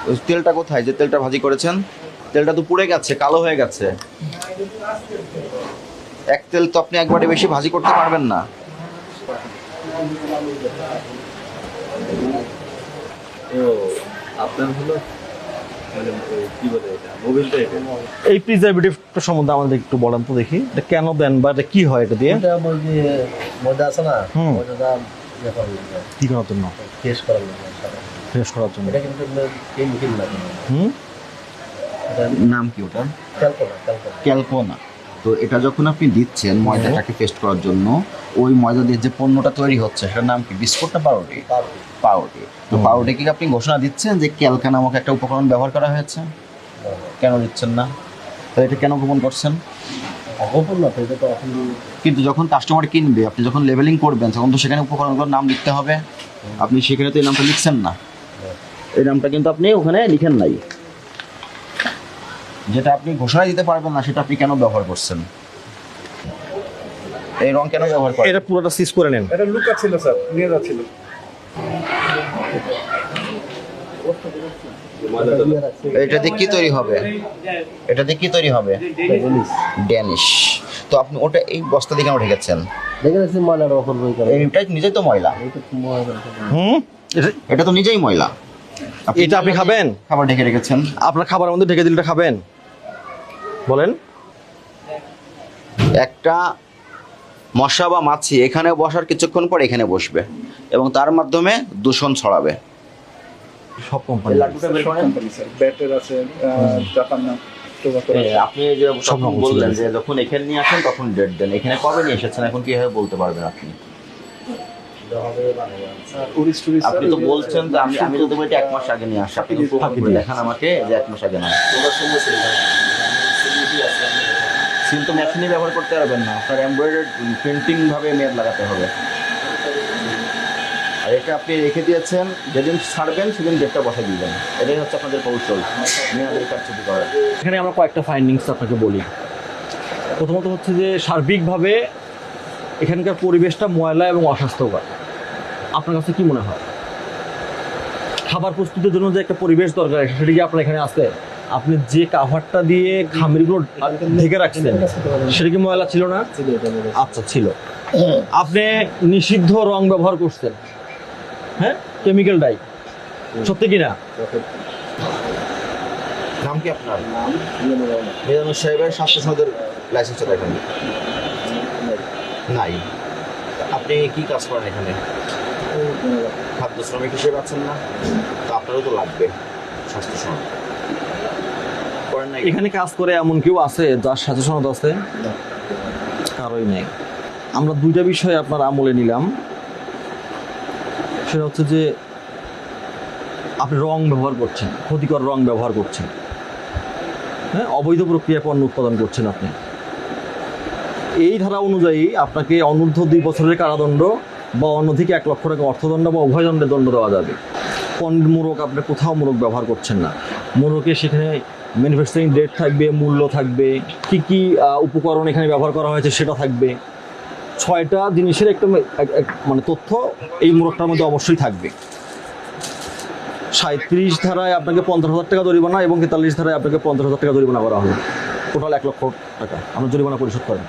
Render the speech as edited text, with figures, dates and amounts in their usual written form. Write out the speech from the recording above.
ওই তেলটা কোথায়, যে তেলটা ভাজি করেছেন? তেলটা তো পুড়ে গেছে, কালো হয়ে গেছে। এক তেল তো আপনি একবারে বেশি ভাজি করতে পারবেন না। আপনার হলো মানে কি বলে এটা, মোবিলটা এটা। এই প্রিজারভেটিভটা সম্বন্ধে আমাদের একটু বলেন তো দেখি, এটা কেন দেন বা এটা কি হয় এটা দিয়ে? এটা ওই যে ময়দা আছে না, হুম। ময়দাটা ইয়ে করার জন্য, কি করার জন্য? ফ্রেশ করার জন্য। ফ্রেশ করার জন্য। এটা কিন্তু কেমিক্যাল না, হুম। এটা নাম কি ওটা? ক্যালকোনা। ক্যালকোনা। তো এটা যখন আপনি দিচ্ছেন ময়দাটাকে পেস্ট করার জন্য, ওই ময়দা দিয়ে যে পণ্যটা তৈরি হচ্ছে সেটার নাম কি? বিস্কুট না পাউরুটি? পাউরুটি। তো পাউরুটিকে আপনি ঘোষণা দিচ্ছেন যে ক্যালকা নামক একটা উপকরণ ব্যবহার করা হয়েছে, কেন দিচ্ছেন না? তো এটা কেন গোপন করছেন? অগোপন না তো, এটা তো এখন কিন্তু যখন কাস্টমার কিনবে, আপনি যখন লেবেলিং করবেন তখন তো সেখানে উপকরণগুলোর নাম লিখতে হবে। আপনি সেখানে তো এই নামটা লিখছেন না, এই নামটা কিন্তু আপনি ওখানে লিখেন নাই। যেটা আপনি ঘোষণা দিতে পারবেন না সেটা আপনি কেন ব্যবহার করছেন? এই রং কেন ব্যবহার করেন? এটা পুরোটা সিজ করে নেন। এটা লুকা ছিল স্যার, নিয়ে যাচ্ছিল। এটা দিয়ে কি তৈরি হবে? এটা দিয়ে কি তৈরি হবে? ড্যানিশ। তো আপনি ওটা এই বস্তা দিয়ে কেন রেখেছেন? দেখে যাচ্ছি ময়লার ওপর বই করে, এইটা নিজেই তো ময়লা। এটা ময়লা। হুম। এটা তো নিজেই ময়লা। এটা আপনি খাবেন? খাবার ঢেকে রেখেছেন। আপনার খাবারের মধ্যে ঢেকে দিলে এটা খাবেন? বলেন। একটা মশা বা মাছি এখানে বসার কিছুক্ষণ পর এখানে বসবে এবং তার মাধ্যমে দূষণ ছড়াবে। সব কোম্পানি। লাড্ডুটা বের করেন। ব্যাটার আছে, জাপান না, টোবাকো আছে। আপনি যে সব রকম বললেন ছিল। যে যখন এখানে নিয়ে আসেন তখন ডেট দেন, এখানে কবে নিয়ে এসেছেন এখন কিভাবে বলতে পারবেন আপনি? টুরিস্ট আপনি তো বলছেন যে আমি যদি বলি এক মাস আগে নিয়ে আসি, আপনি তো প্রমাণ করে দেখান আমাকে যে এক মাস আগে না। সিল তো মেশিনে ব্যবহার করতে পারবেন না, আপনার এমব্রয়ডারি প্রিন্টিং ভাবে মেয়াদ লাগাতে হবে। আর এটা আপনি রেখে দিয়েছেন, যেদিন ছাড়বেন সেদিন ডেটটা বসে দিবেন। এটাই হচ্ছে আপনাদের কৌশল মেয়াদের কারচুপি করার। এখানে আমরা কয়েকটা ফাইন্ডিংস আপনাকে বলি। প্রথমত হচ্ছে যে সার্বিকভাবে এখানকার পরিবেশটা ময়লা এবং অস্বাস্থ্যকর। আপনার কাছে কি মনে হয়? খাবার প্রস্তুতের জন্য যে একটা পরিবেশ দরকার সেটা কি আপনার এখানে আছে? আপনি যে কাভারটা দিয়ে খামিরগুলো ঢেকে রাখছেন সেটা কি ময়লা ছিল না? আচ্ছা, ছিল। আপনি নিষিদ্ধ রং ব্যবহার করছেন, হ্যাঁ, কেমিক্যাল ডাই, সত্যি কিনা? নাম কি আপনার? মিজানুর সাহেবের স্বাস্থ্য সনদের লাইসেন্সটা দেখেন। নাই। আপনি কি কাজ করেন এখানে? খাদ্য শ্রমিক হিসেবে আছেন না? তো আপনারও তো লাগবে স্বাস্থ্য সনদ। করেন না? এখানে কাজ করে এমন কেউ আছে যার সাথে সনদ আছে? কারোই নেই। আমরা দুইটা বিষয় আপনার আমলে নিলাম। সেটা হচ্ছে যে আপনি রং ব্যবহার করছেন, ক্ষতিকর রং ব্যবহার করছেন, হ্যাঁ, অবৈধ প্রক্রিয়া পণ্য উৎপাদন করছেন আপনি। এই ধারা অনুযায়ী আপনাকে অনূর্ধ্ব 2 বছরের কারাদণ্ড বা অনধিক 1 লক্ষ টাকা অর্থদণ্ড বা উভয় দণ্ডের দণ্ড দেওয়া যাবে। মোড়ক আপনি কোথাও মোড়ক ব্যবহার করছেন না। মোড়কে সেখানে ম্যানুফ্যাকচারিং ডেট থাকবে, মূল্য থাকবে, কি কি উপকরণ এখানে ব্যবহার করা হয়েছে সেটা থাকবে। 6টা জিনিসের একটা মানে তথ্য এই মোড়কটার মধ্যে অবশ্যই থাকবে। 37 ধারায় আপনাকে 50,000 টাকা জরিমানা এবং 43 ধারায় আপনাকে 50,000 টাকা জরিমানা করা হবে। টোটাল 1 লক্ষ টাকা আমরা জরিমানা পরিশোধ করেন।